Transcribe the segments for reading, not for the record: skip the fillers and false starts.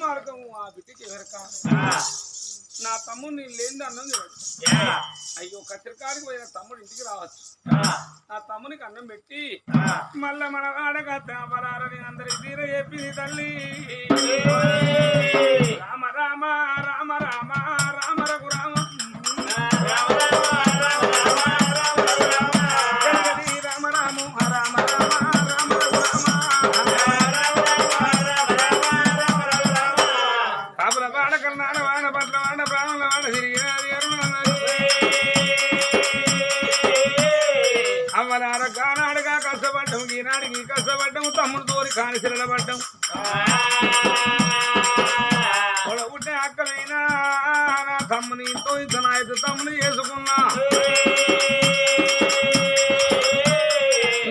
మార్గం ఆ బిడ్డకి ఎవరిక నా తమ్ముడు నేను లేని అన్నం తినడు అయ్యో కత్తిరికాడికి పోయిన తమ్ముడు ఇంటికి రావచ్చు నా తమ్మునికి అన్నం పెట్టి మళ్ళా మన ఆడగని అందరికి తీర చెప్పి తల్లి రామ రామ రామ రామ రామ రఘు రామ కానాడుగా కష్టపడ్డం ఈనాడికి కష్టపడ్డం తమ్ముడు తోరి కానిసిరల పడ్డం పొడవుంటే అక్కలైనా నా తమ్ముని ఇంతో ఇంత నాయకు తమ్ముని చేసుకున్నా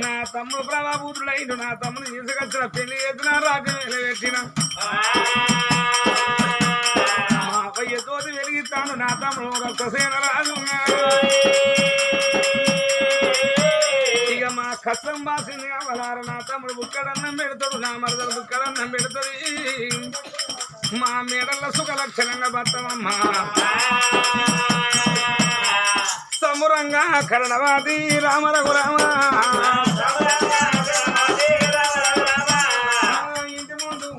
నా తమ్ముడు ప్రభాభూతుడైండు నా తమ్ముని తీసుకొచ్చిన పెళ్లి చేసిన రాజ్యం వెలగెట్టిన మా అయ్య తోటి వెలిగిస్తాను నా తమ్ముడు రక్తసేన రాజు మా కష్టం బాసింది కావాలారు నా తమ్ముడు బుక్కడన్నం పెడతాడు నా మరదలు బుక్కడన్నం పెడతది మా మేడల్లో సుఖ లక్షణంగా బతమమ్మా సమురంగా కరణవాది రామ రఘురామ ఇంటి ముందు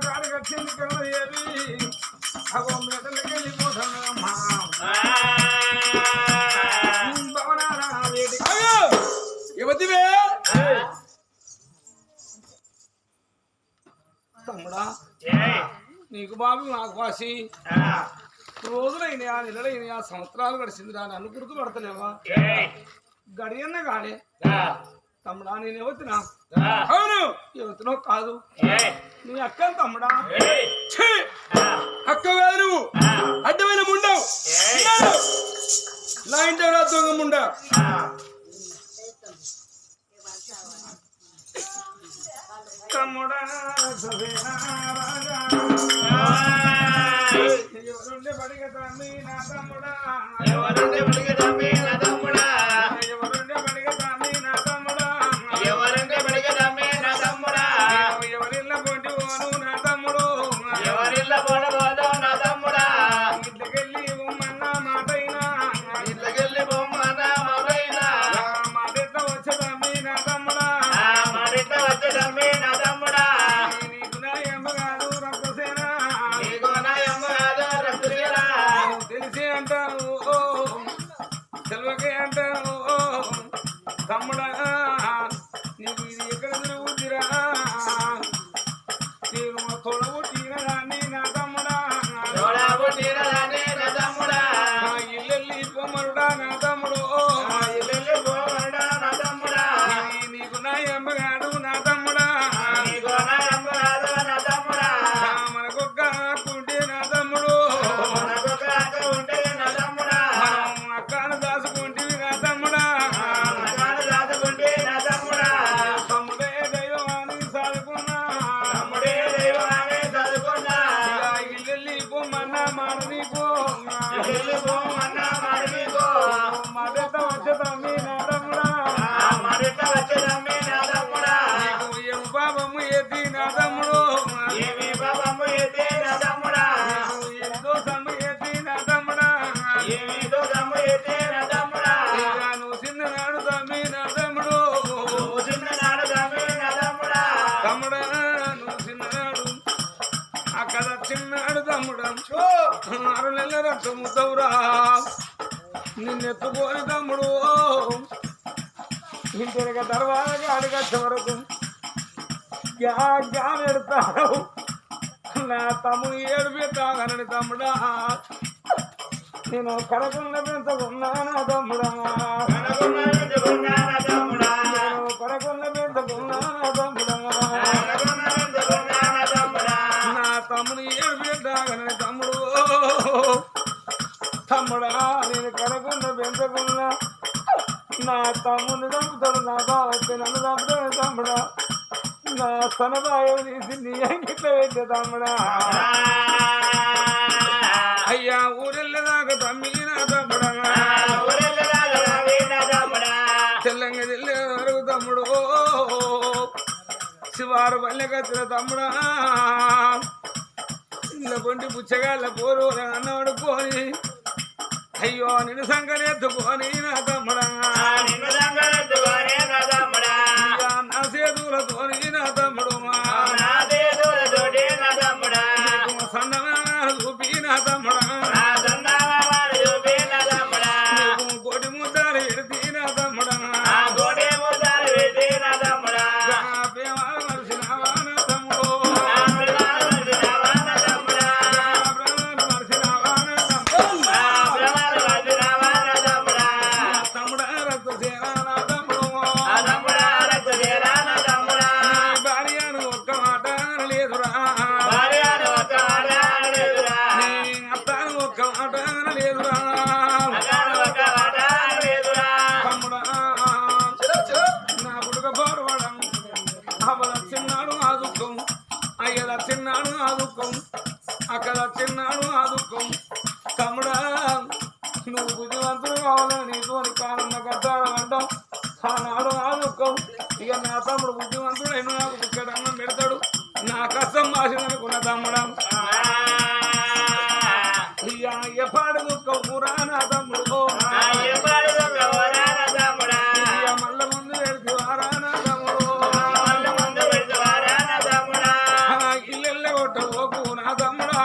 కాడి కట్టింది కరణదేవి అగో మెడలకి వెళ్ళిపోతానమ్మా యువతివే తమ్ముడా నీకు బాబు నాకు వాసి రోజులైనా నెలలైనా సంవత్సరాలు గడిచింది రా నన్ను గుర్తు పడతలేవా గడియన్న కాడే తమ్ముడా నేను యువతినా అవును యువతినో కాదు నీ అక్కని తమ్ముడా అక్క గారు అడ్డమైన ముండవు నా ఇంటి దొంగ ముండ తమ్ముడా ఎవరుండే పడిగ తమ్మి నా తమ్ముడా ఎవరుండే పడిగ తమ్మి నా తమ్ముడా ఎవరుండే పడిగ తమ్మి నా తమ్ముడా ఎవరుండే పడిగ తమ్మి నా తమ్ముడా ఎవరిల్ల పొంటి పోను నా తమ్ముడు ఎవరిల్ల పోను నా తమ్ముడా ఇంట్లోకెళ్ళి బొమ్మన్న మాటైనా ఇంట్లోకెళ్ళి బొమ్మన్న మాటైనా మాటెట్ట వచ్చే తమ్మి నా తమ్ముడా మాటెట్ట వచ్చే తమ్మి నా తమ్ముడా నీకు నా ఎమ్మగాడు రక్తసేన నీకు నా ఎమ్మగాడు రక్తసేన తెలిసి అంటావు తెలవకే అంటావు తమ్ముడా నీకు ఇది ఎక్కడ తిరుగుతురా నేను తొడబుట్టిన దాన్ని నా తమ్ముడా తొడబుట్టిన దాన్ని నా తమ్ముడా ఇల్లెల్లి పొమ్మరుడా నా తమ్ముడు ఇల్లెల్లి పొమ్మరుడా నా తమ్ముడా నీకు నా ఎమ్మగాడు నా తమ్ముడా నీకు నా ఎమ్మగాడు నా తమ్ముడా మనకొక్క కుంటే నా తమ్ముడు మనకొక్క అక్క ఉంటే నా తమ్ముడా మనం అక్కను దాచుకుంటే నా తమ్ముడా అక్కను దాచుకుంటే నా తమ్ముడా తమ్ముడే దైవాన్ని సాదుకున్నా తమ్ముడే దైవాన్ని సాదుకున్నా ఇల్లెల్లి పొమ్మన్నా మాట నీకు ఇల్లెల్లి పొమ్మన్నా మాట నీకు మడత వచ్చే తమ్మి నా తమ్ముడా మడత వచ్చే తమ్మి నా తమ్ముడా ఏమి పాపము ఎత్తి నా తమ్ముడు ఏమి పాపము ఎత్తి నా తమ్ముడా ఎంతో తమ్ము ఎత్తి నా తమ్ముడా ఏమిదో తమ్ము ఎత్తి నా తమ్ముడా నువ్వు చిన్ననాడు తమ్మి నా తమ్ముడు నువ్వు చిన్ననాడు తమ్మి నా తమ్ముడా తమ్ముడా నువ్వు చిన్ననాడు అక్కడ చిన్నాడు తమ్ముడు 6 నెలల రక్తము తౌరా నిన్నెత్తుకోని తమ్ముడు ఇంటిగా తర్వాత అడిగచ్చే వరకు ఎడతాడు నా తమ్ముడు ఏడు పెట్టాగనని తమ్ముడా నేను కడకుండా పెంచుకున్నా నా తమ్ముడా కడకుండా పెంచుకున్నా నా తమ్ముడా నా తమ్ముడు ఏడు పెట్టాగనని తమ్ముడు తమ్ముడా నేను కడకుండా పెంచుకున్నా నా తమ్ముని చంపుతాడు నా బావ నన్ను చంపుతాడు తమ్ముడా నా సనబాయం తీసి నీ అంగిట్లో పెట్టే తమ్ముడా అయ్యా ఊరెళ్ళేదాకా తమ్మి నా తమ్ముడా తెలంగాణ ఇంగదిల్లే వరకు తమ్ముడు శివారు పల్లె కత్తిన తమ్ముడా ఇలా పొంటి పుచ్చగాళ్ళ పోరు అన్నవాడుకోని అయ్యో నిన్ను సంకరెత్తుకొని నా తమ్ముడా నా సేతులతోని నా తమ్ముడు సన్నమాలు చూపి నా తమ్ముడా కోటి ముద్దాలు ఎడితే నా తమ్ముడా ప్రేమాలు మరిసినావా నా తమ్ముడు మరిసినావా నా తమ్ముడు తమ్ముడా రక్త సేనా నా తమ్ముడు భార్యను ఒక్క మాట లేదురా అత్తాను ఒక్క మాట లేదురా తమ్ముడా నా పుడుక పోరవడం అవ్వల చిన్నాడు ఆ దుఃఖం అయ్యల చిన్నాడు ఆ దుఃఖం అక్కడ చిన్నాడు ఆ దుఃఖం తమ్ముడా నువ్వు బుద్ధివంతుడు కావాలని నీతోని కానున్న కట్టాడు అంటాం ఆనాడు ఆ దుఃఖం ఇక నా తమ్ముడు బుద్ధివంతుడు అయినా నాకు బుక్కడన్నం పెడతాడు నా కష్టం మాసిందనుకున్న తమ్ముడా ఇక పాడు దుఃఖం పూరా నా తమ్ముడు మల్ల ముందు పెడితే వారా నా తమ్ముడు ఇల్లెల్ల కొట్టబోకు నా తమ్ముడా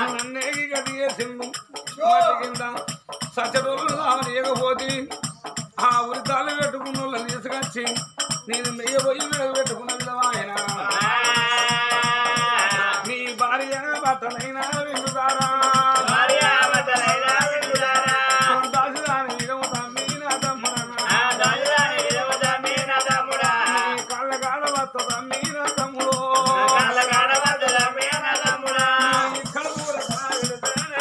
నన్నేగి గది చేసిండు కింద సచరులు లేకపోతే ఆ ఉరితాలు పెట్టుకున్న వాళ్ళని తీసుకొచ్చి నేను మెయ్యబోయి పెట్టుకున్న ఆయన నీ భార్య భర్తనైనా వింటుతారా దాసిదాని విడము తమ్మి నా తమ్ముడా నీ కళ్ళ కాడ భర్త తమ్మి నా తమ్ముడు నీ కడుపుల కాడెడతానే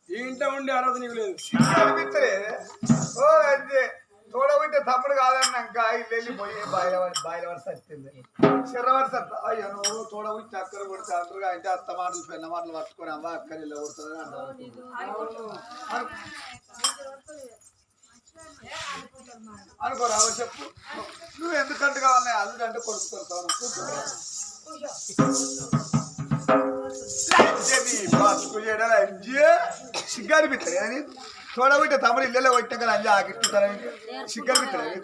ఈ ఇంట ఉండి అర్హత నీకు లేదు ఓ అంతే తోడబుట్టే తమ్ముడు కాదన్నాక ఇల్లు వెళ్ళిపోయి బాయిల వరుస వచ్చింది చిర్ర వరుస అయ్యో నువ్వు తోడబుట్టి అక్కర కొడితే అంటారుగా అంటే అత్త మాటలు పెన్న మాటలు పట్టుకొని అమ్మ అక్కర ఇల్లు కొడుతుంది అంటారు అనుకోరా చెప్పు నువ్వు ఎందుకంటే కావాలి అల్లుడు అంటే కొడుకు కొడతావు సిగ్గారి పిత్తలే తోడబుట్టే తమ్ముడు ఇళ్ళలో కొట్టిన కదా అంజా ఆకిట్టుతారా సిగ్గారి పిత్తలే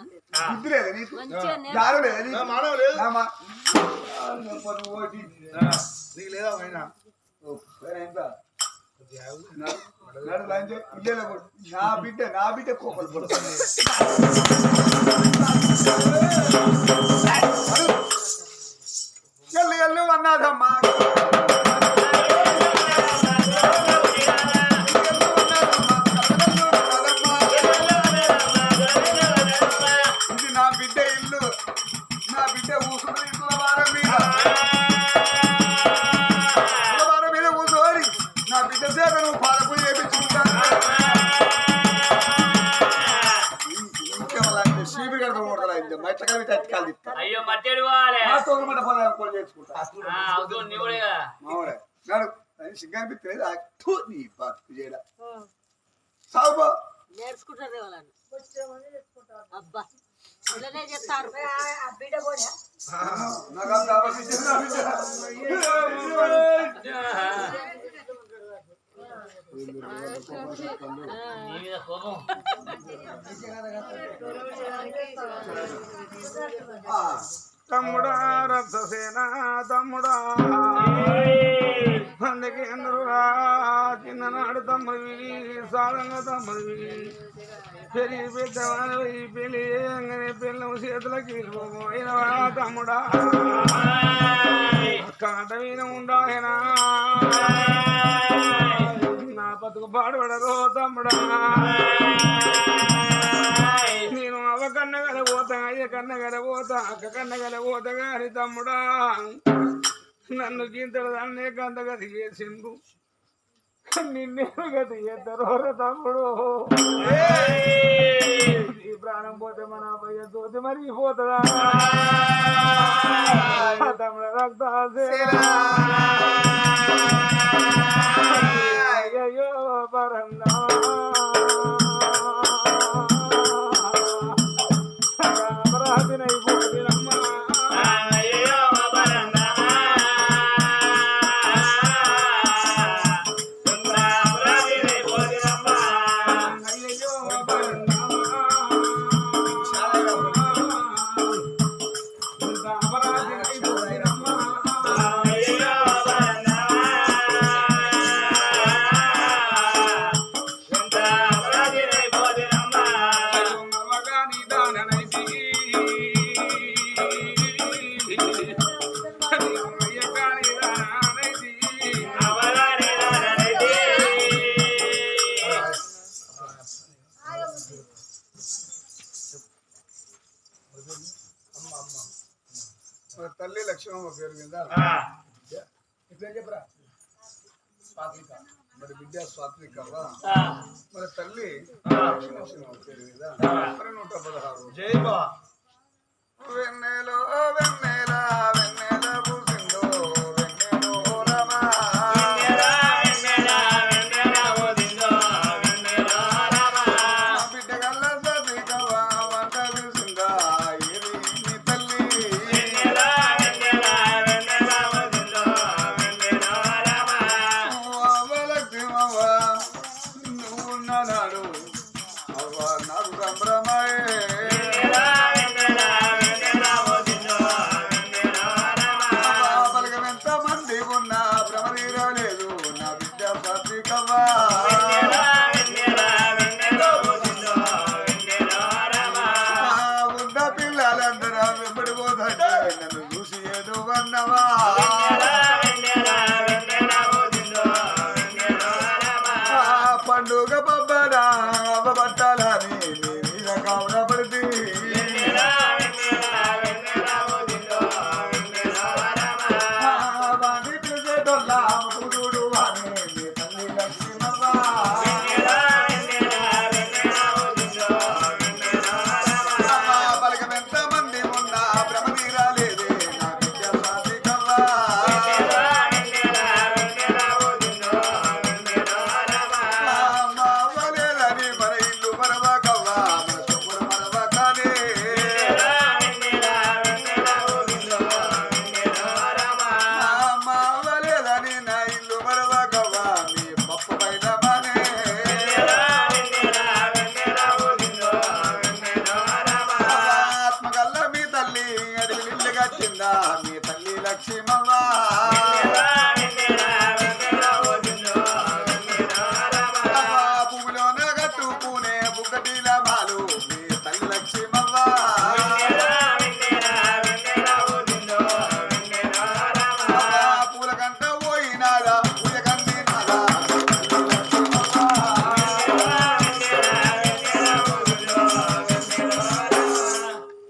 బుద్ధి లేదా నీకు జారు లేదా నీకు లేదా అయినా ఇళ్ళలో నా బిడ్డ కోపలు పడుతుంది ఎల్లు అన్నాదమ్మా ఇది నా బిడ్డ ఇల్లు నా బిడ్డ కూర్చుంది కులవారం మీద కూర్చోని నా బిడ్డ చేత నువ్వు పాలకు చేపించుకుంటాను ఇంకేమలాంటి శీబి గడప మూడదలైంది మట్ల కవి తట్టుకాలి అయ్యో మట్టెడు తోగమంట పదాలు చేసుకుంటా సిగ్గానిపిస్తలేదు నీ బతుకు చేయడా సాగుబో నేర్చుకుంటారు వాళ్ళని అబ్బా ఇలానే చెప్తారు నాకు అంత ఆలోచించింది కోపం తమ్ముడా రథసేన తమ్ముడా అందుకే అందరురా చిన్ననాడు తమ్ముడివి సాధంగా తమ్ముడివి పెరిగి పెద్దవాడివి పెళ్లి చేయగానే పిల్లలు చేతులకి వెళ్ళిపోయినవా తమ్ముడా కాట మీద ఉండాయనా నా బతుకు పాడుపడరో తమ్ముడా నేను అవ కన్నగల పోతా అయ్య కన్నగల పోతా అక్క కన్నగల పోతా గాని తమ్ముడా నన్ను గింతడు దాన్నే గంత గది చేసిండు నిన్నే గది చేద్దరో తమ్ముడు ఈ ప్రాణం పోతే మన అబ్బాయి తోటి మరిగిపోతుందా తమ్ముడు రక్త అయ్యయ్యో పరందా రామరాజునైపోతినమ్మ అయ్యయ్యో పరందా రామరాజునైపోతినమ్మ మమగాని దాననైతి అయ్యగాని దాననైతి మరి తల్లి లక్ష్మమ్మ పేరు మీద ఇట్లా చెప్పరా స్వాత్విక మరి విద్యా స్వాత్వికవా మరి తల్లి లక్ష్మమ్మ పేరు మీద మరి 116 జై బా వెన్నెలో వెన్నెల వెన్నెల పూసిందో వెన్నెలో రమా బిడ్డ గల్ల స్వాత్వికవా వంట పిలిచిందా ఏది నీ తల్లి అవలక్ష్మవ్వ నువ్వున్నాడు అవ్వ నాకు సంభ్రమయే బలగమెంత మంది ఉన్నా భ్రమదీరలేదు నా బిడ్డ స్వాత్వికవ్వా ఉన్న పిల్లలందరూ వెంబడి పోతుంటే నన్ను చూసి ఏదో అన్నవా పండుగ పబ్బనా బట్టాలని నీ మీద కావున పడితే వాణి పిలిచేటోళ్ళ ముకుడు వాణి నీ తల్లి లక్ష్మమ్మ బలగమెంత మంది ఉన్నా భ్రమదీరాలేదే నా బిడ్డ స్వాత్వికవ్వా మావలేదని మన ఇల్లు మరవకవ్వా మన చెప్పులు మరవకనే మావలేదని నా ఇల్లు మరవకవ్వా నీ పప్పు పైన మానే ఆత్మగల్ల మీ తల్లి అడిగి నిల్లు కట్టిందా మీ తల్లి లక్ష్మమ్మ భూమిలోన కట్టుకునే బుక్కటీల బాలు మీ తల్లి లక్ష్మమ్మ పూల కంట పోయినారా పూజ కందినారా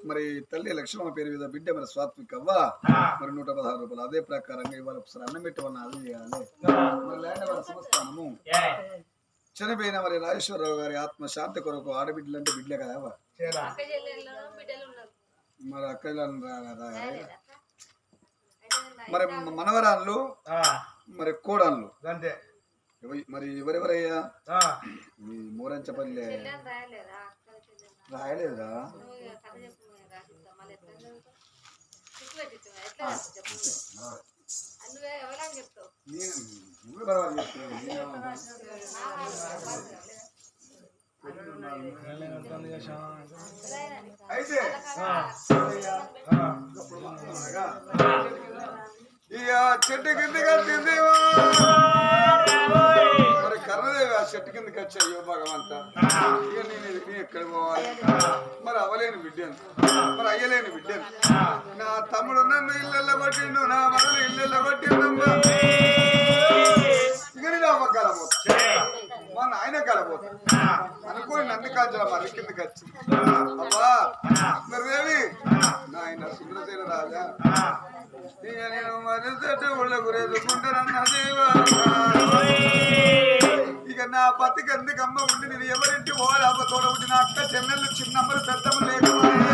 మరి తల్లి లక్ష్మమ్మ పేరు మీద బిడ్డ మరి స్వాత్వికవ్వ మరి 116 రూపాయలు అదే ప్రకారంగా ఇవాళ ఒకసారి అన్నం పెట్టమని అది చేయాలి మరి లేని సంస్థానము చనిపోయిన మరి రాజేశ్వరరావు గారి ఆత్మ శాంతి కొరకు ఆడబిడ్డలు అంటే బిడ్డలే కదా అక్క చెల్లెళ్ళు బిడ్డలు ఉన్నారు మరి అక్కడ మరి మనవరాళ్ళు మరి కోడళ్ళు అంతే మరి ఎవరెవరయ్యా మీ మూరంచపల్లి చెల్లెని రాయలేదా అక్క చెల్లెని రాయలేదా కథ చెప్పు రాసిస్తా మళ్ళీ ఎట్లా చదువుతావు చిక్కు పెట్టిస్తావా ఎట్లా చెప్పు నువ్వే ఎవరైనా చెప్తావు నువ్వే పర్వాలేదు చెప్తున్నావు. అయితే ఇక చెట్టు కింద కట్టింది మరి కర్ణదేవి ఆ చెట్టు కిందకి వచ్చి అయ్యో భగవంత ఇక నేను ఎక్కడ పోవాలి మరి అవ్వలేని బిడ్డను మరి అయ్యలేని బిడ్డను నా తమ్ముడు నన్ను ఇళ్ళల్లో కొట్టిండు నా మగలు ఇళ్ళల్లో కొట్టిండమ్మా ఇక నేను అమ్మ కలబోతా మా నాయన కలబోతా అనుకోని నన్ను కాల్చాల మరి కిందకి వచ్చి అబ్బా మరి దేవి నాయన సుందరసేన రాజా ఇక నేను మరి చెట్టు ఊళ్ళ గురేసుకుంటానన్న దేవా ఇక నా బతికి ఎందుకమ్మ ఉండి నేను ఎవరింటి పోవాలమ్మ తోడ ఉండి నా అక్క చెల్లెళ్ళు చిన్నమ్మలు పెద్దమ్మ లేకపోయే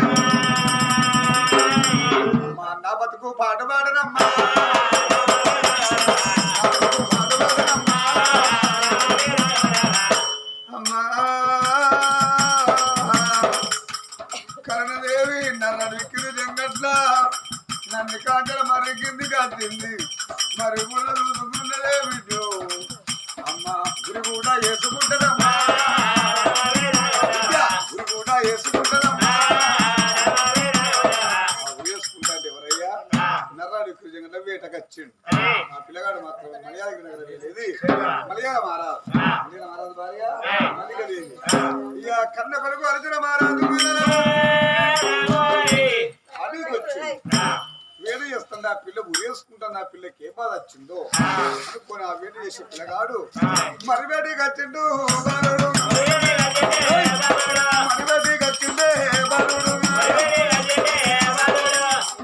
మా అన్న బతుకు పాట పాడనమ్మా పాట వేసుకుంటదమ్మా ఉరి కూడా వేసుకుంటదమ్మా వేసుకుంటా అంటే ఎవరయ్యా నర్రాడు నిజంగా వేటకొచ్చిండు ఆ పిల్లగాడు మాత్రం మలయాళకి వెళ్ళేది మలయాళ మహారాజు భార్య మల్లికదేవి ఇక కన్న కొడుకు అర్జున మహారాజు అడిగి వచ్చింది వేడి చేస్తుంది ఆ పిల్ల ఉరేసుకుంటాను ఆ పిల్లకి ఏ బాధ వచ్చిందో అనుకుని ఆ వేడి చేసే పిల్లగాడు మరి వేడికి వచ్చిండు బాలుడు మరి వేడికి వచ్చిండే బాలుడు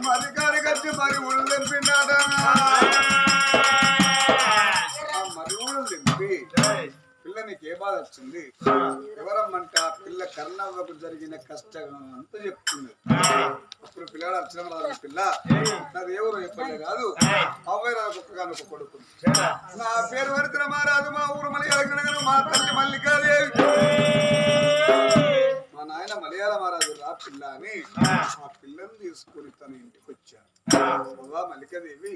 మరి కాడికి వచ్చి మరి ఊళ్ళు తెంపిండాడ మరి ఊళ్ళు తెంపి పిల్ల నీకు ఏ బాధ వచ్చింది ఎవరమ్మంటే ఆ పిల్ల కర్ణవ్వకు జరిగిన కష్టం అంతా చెప్తుంది అప్పుడు పిల్లగాడు అర్చన పిల్ల నాది ఎవరు చెప్పలే కాదు అవ్వై నాకు ఒక్కగానొక్క కొడుకు నా పేరు వరిత్ర మహారాజు మా ఊరు మలయాళ మా తల్లి మల్లికాదేవి మా నాయన మలయాళ మహారాజు రా పిల్ల అని ఆ పిల్లని తీసుకుని తన ఇంటికి వచ్చాను అవ్వా మల్లికాదేవి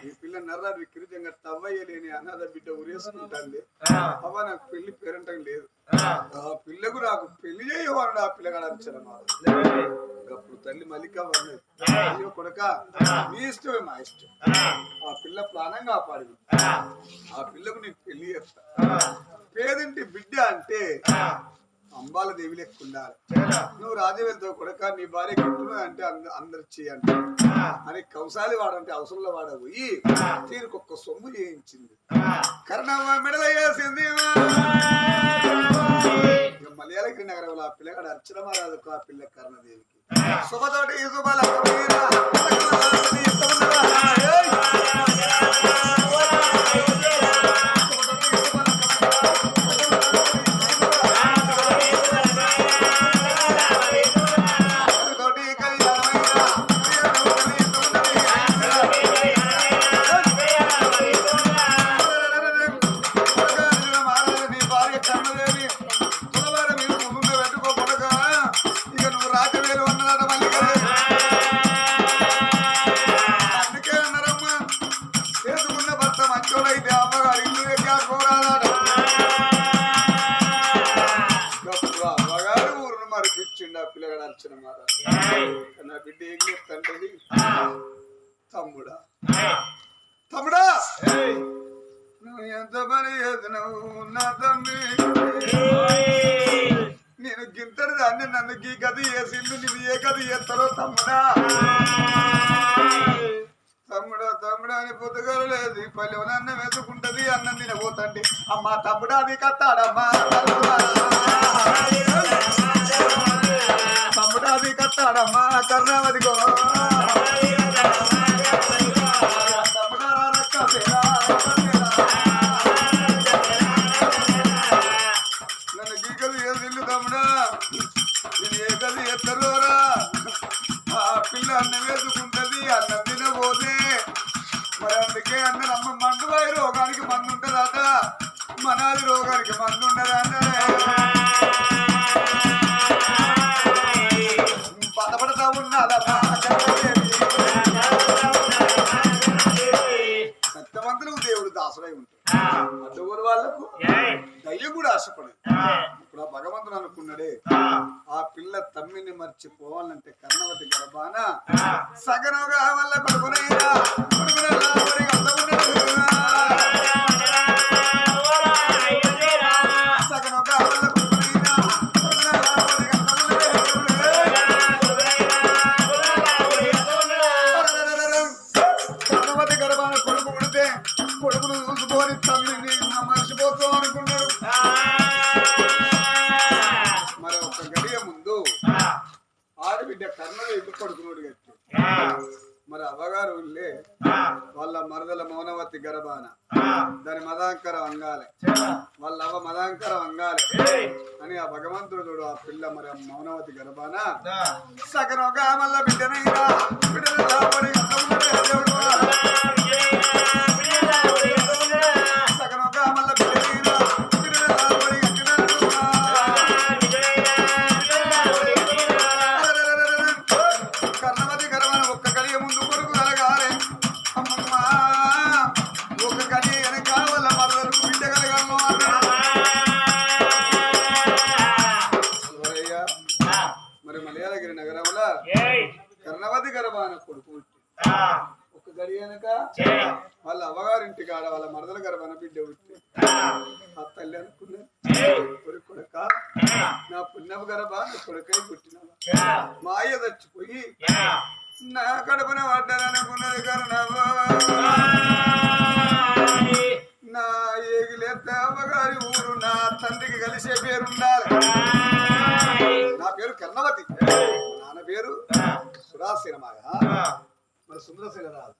ఈ పిల్ల నర్రా విక్రీతంగా తవ్వయ్య లేని అనాథ బిడ్డ ఉరేసుకుంటాంది అవ్వ నాకు పెళ్లి పేరంటం లేదు ఆ పిల్లకు నాకు పెళ్లి చేయవాడు ఆ పిల్లగాడు అర్చన మహారాజు అప్పుడు తల్లి మల్లిక వర్ణది అయ్యో కొడక నీ ఇష్టమే మా ఇష్టం ఆ పిల్ల ప్రాణం కాపాడి ఆ పిల్లకు నీకు పెళ్లి చేస్తా పేదింటి బిడ్డ అంటే అంబాల దేవి లెక్క ఉండాలి నువ్వు రాజవేలతో కొడక నీ భార్య గిట్టును అంటే అందరు చేయండి అని కౌసాలి వాడంటే అవసరంలో వాడ పోయి తీరుకొక్క సొమ్ము చేయించింది కర్ణవ్వ మెడల వేసింది మలయాళగిరి నగరంలో ఆ పిల్లగాడు అర్చన మహారాజుకు ఆ పిల్ల కర్ణదేవికి శుభతోటి శుభల నా బిడ్డ ఏం చెప్తాంటది తమ్ముడా తమ్ముడా నువ్వు ఎంత పని చేసినావు నా తమ్మి నేను గింతడి దాన్ని నన్ను గీ గది వేసిండు నువ్వు ఏ గది చేస్తారో తమ్ముడా తమ్ముడా తమ్ముడా అని పొద్దుగారు లేదు పల్లె అన్నం వేసుకుంటది అన్నం తినబోతండి అమ్మా తమ్ముడా అది కట్టాడమ్మా తమ్ముడా అది కట్టాడమ్మా కర్ణావతిగో తమ్ముడా నన్ను గీకలు ఏదిల్లు తమ్ముడా నేను ఏ కది ఎత్తరోరా ఆ పిల్ల అన్నం వేసుకుంటది అన్నం తినబోతే మరి అందుకే అన్న అమ్మ మండువాయి రోగానికి మందు ఉంటదట మనాది రోగానికి మందు ఉండదట బాధపడతా ఉన్నదమ్మా సత్యవంతులకు దేవుడు దాసుడై ఉంటాడు అడ్డగోలు వాళ్ళకు దయ్యం కూడా ఆశపడదు ఇప్పుడు ఆ భగవంతుడు అనుకున్నాడే ఆ పిల్ల తమ్మిని మర్చిపోవాలంటే కర్ణవతి గర్భాన సగనగా వల్ల కొడుకునైనా సగనగా వల్ల కర్ణవతి గర్భాన కొడుకు పుడితే కొడుకును చూసుకొని తల్లిని మర్చిపోతాం అనుకున్నాడు మరి ఒక గడియ ముందు ఆడబిడ్డ కర్ణదేవి కొడుకునోడు గట్టి మరి అవ్వగారు వెళ్ళే వాళ్ళ మరదల మౌనవతి గర్భాన దాని మదాంకర వంగాలి వాళ్ళ అవ్వ మదాంకర వంగాలి అని ఆ భగవంతుడు చూడు ఆ పిల్ల మరి మౌనవతి గర్భాన సగనగా మళ్ళా బిడ్డనైనా సగనగా మళ్ళా బిడ్డనైనా కర్ణవతి గర్భాన ఒక్క కలియ ముందు కొడుకు కలగాలి అమ్మమ్మ ఒక కలి వెనక వాళ్ళ మరదలకు బిడ్డ కలగాలి గరబా కొడుకై పుట్టినవా మా అయ్య చచ్చిపోయి నా కడుపున పడ్డారనుకున్నది కరుణవా నా ఏగిలేత అమ్మగారి ఊరు నా తండ్రికి కలిసే పేరుండాలి నా పేరు కర్ణవతి నాన్న పేరు సురాశీనమాగా మరి సుందరశీల రాజు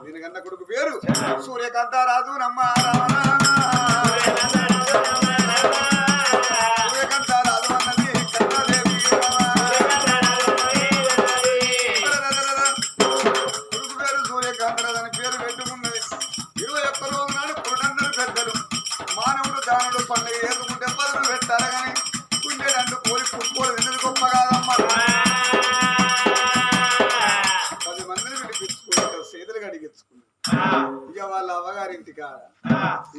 దీనికన్నా కొడుకు పేరు సూర్యకాంత రాజు నమ్మ సూర్యకాంత రాజు అన్నది కన్నాదేవి కొడుకు పేరు సూర్యకాంత రాజు అని పేరు పెట్టుకున్నది 21 రోజు నాడు పురుడందరు పెద్దలు మానవుడు దానుడు పండుగ ఏదుకుంటే పదులు పెట్టాలి కానీ కుండేటంటూ కోరి పుట్టుకోలు ఎందుకు గొప్ప కాదమ్మా చేతులు కడిగించుకున్నాడు ఇక వాళ్ళ అవ్వగారింటి కాడ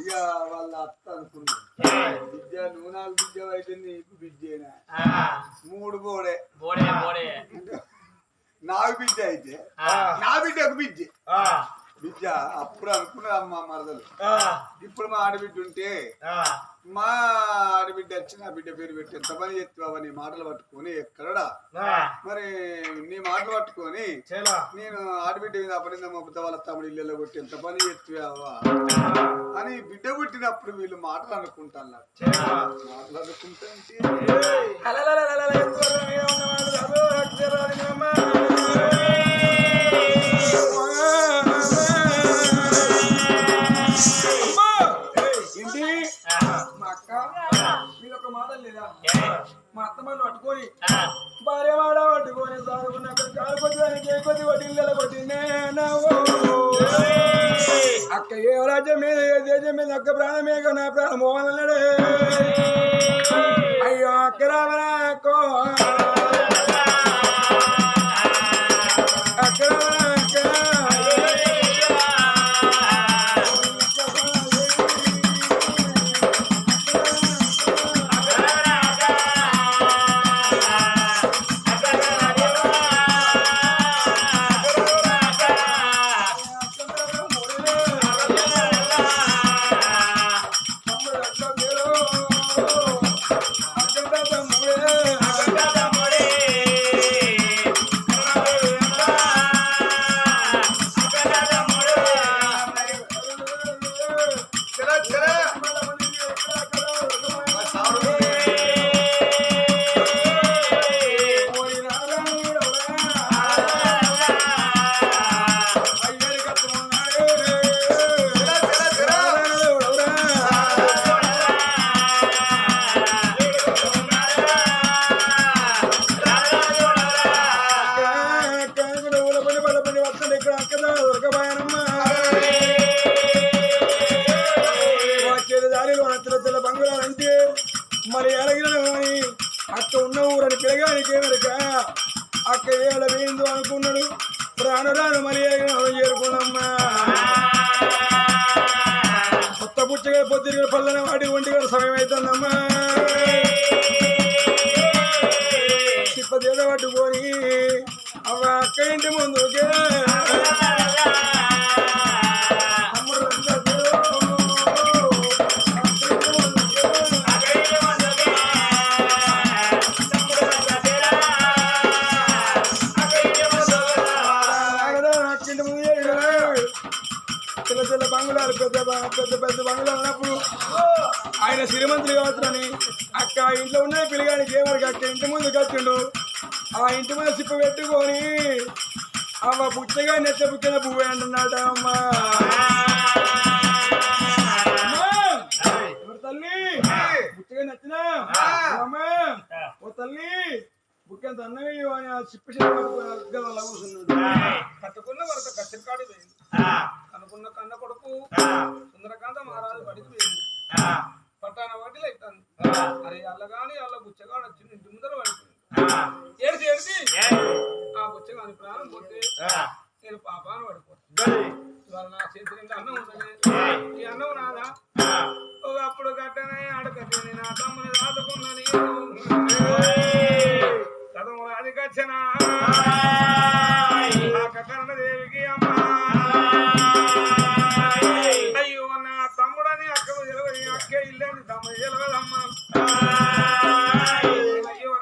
ఇక వాళ్ళ అత్త అనుకున్నాడు విద్య నూనాలు విద్య అయితే నీకు విద్యేనా 3 బోడే నాకు విద్య అయితే నా బిడ్డకు విద్య అప్పుడు అనుకున్నది అమ్మ మరదలు ఇప్పుడు మా ఆడబిడ్డ ఉంటే మా ఆడబిడ్డ వచ్చి నా బిడ్డ పేరు పెట్టి ఎంత పని చెప్తావా నీ మాటలు పట్టుకొని ఎక్కడడా మరి నీ మాటలు పట్టుకొని నేను ఆడబిడ్డ మీద అపరింద మొక్కుతా వాళ్ళ తమ్ముడు ఇళ్ళలో కొట్టి ఎంత పని చెప్తావా అని బిడ్డ పుట్టినప్పుడు వీళ్ళు మాటలు అనుకుంటాను మాటలు అనుకుంటే మా అత్తమ్మలు పట్టుకొని భార్యవాడ పట్టుకొని సాగుకున్నాక కాలు కొద్ది కొద్ది వడ్డీళ్ళ కొట్టిందే అక్క ఏ రాజ్యం మీద ఏ దేశం మీద అక్క ప్రాణమే నా ప్రాణం పోవాలన్నాడు అయ్యో అక్క రావరా అక్కో అక్క మరి ఎలాగినా కానీ అక్క ఉన్న ఊరని పిలగానికి ఏమరక అక్క ఏళ్ళ వేయిందో అనుకున్నాడు ప్రాణరాను మరి చేరుకున్నమ్మా కొత్త పుచ్చగా పొద్దున పల్లెన వాడి ఒంటి గంట సమయం అవుతుందమ్మా తిప్పదేదో పట్టుకొని అవ అక్క ఇంటి ముందుకే చిన్న బంగుళాలు పెద్ద బంగుళాలు ఉన్నప్పుడు ఆయన శ్రీమంతులు కావచ్చునని అక్క ఇంట్లో ఉన్న పిల్లగానికి ఏమరికి అక్క ఇంటి ముందు కట్టిండు ఆ ఇంటి ముందు సిప్ప పెట్టుకొని అమ్మ పుచ్చగా నెత్త పుచ్చిన పువ్వు అంటున్నాట అమ్మా తల్లి పుచ్చగా నచ్చినా అమ్మా ఓ తల్లి బుక్కెంత అన్నవి అని ఆ సిప్పి కూర్చున్నాడు కట్టుకున్న వరద కచ్చరికాడు పోయింది అనుకున్న కన్న కొడుకు సుందరకాంత మహారాజు బడికి పోయింది పట్టాన వాటిలో అవుతాను అరే అల్లగాని అల్ల బుచ్చగాడు వచ్చి ఇంటి ముందర పడిపోయింది ఏడిసి ఆ బుచ్చగాని ప్రాణం పోతే నేను పాపాను పడిపోతాను ఇవాళ నా చేతి నిండా అన్నం ఉంటుంది ఈ అన్నం నాదా అప్పుడు గట్టనే అడగని నా తమ్ముని రాదుకున్నది చదువు అది గచ్చనా కర్ణదేవికి అమ్మా అయ్యో నా తమ్ముడని అక్కలు తెలియదు అక్కే ఇల్లేని తమ్ముడు తెలియదమ్మా అయ్యో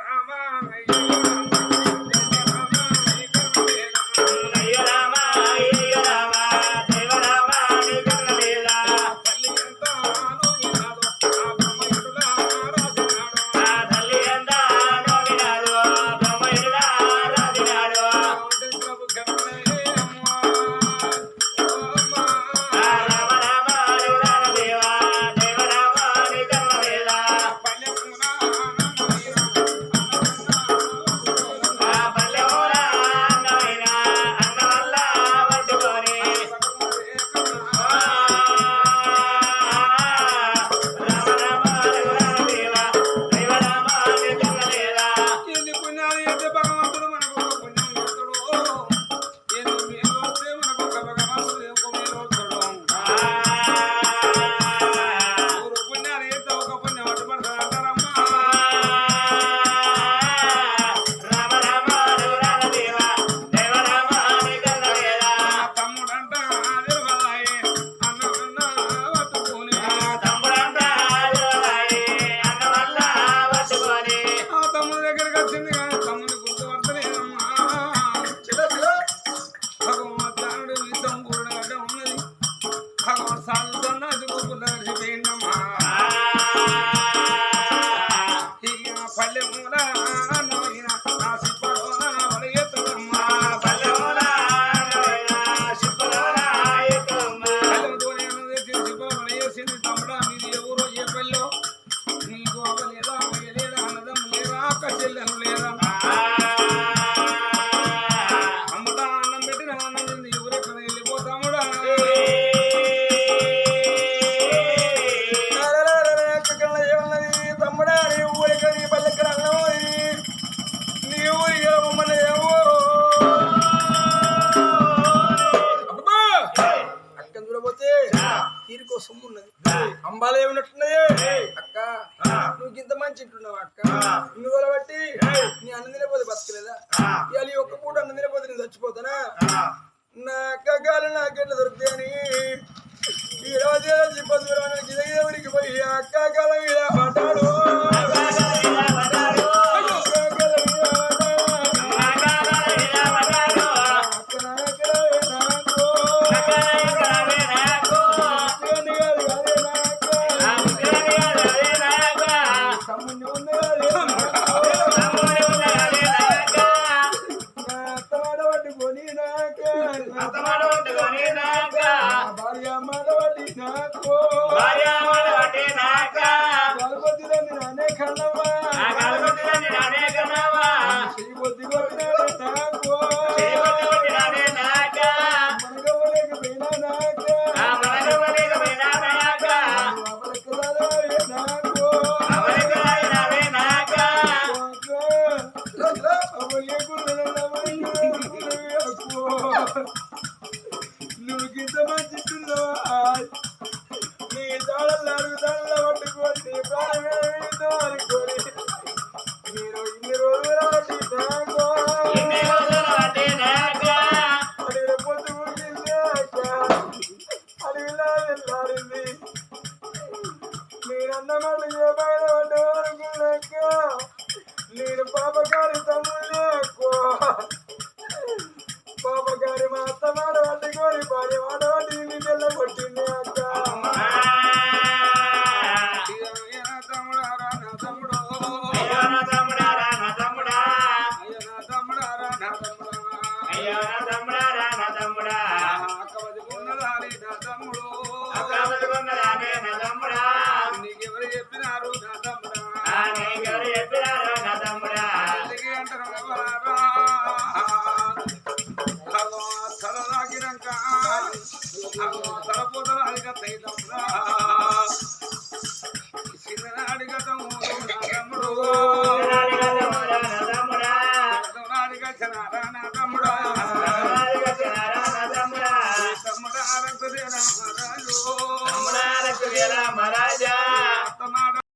అక్క నువ్వు ఇంత మంచి ఇంటున్నావు అక్క ఇన్ని రోజులు బట్టి నీ అన్నం తినపోతే బతకలేదా ఇవాళ ఈ ఒక్క పూట అన్నం తినపోతే నేను చచ్చిపోతానా నా అక్కగాలు నాకెట్లా దొరుకుతాయని ఈ రోజు చెప్పదురానికి దేవుడికి పోయి అక్కగాల మీద పడ్డాడు నేను పాపగారి తమ్ముళ్ళే ఎక్కువ పాపగారి మా అత్త మాట వాటి కోరి భార్య మాట వాటి నీళ్ళ కొట్టింది అక్క నీకెవరు చెప్పినారు నా తమ్ముడా తలదాగినాక తలపోతలు అడిగతాయి తమ్ముడా చిన్ననాడి గతము నా తమ్ముడు అడిగచ్చినారా నా తమ్ముడా తమ్ముడా రక్తదేనా మహారాజు మహారాజా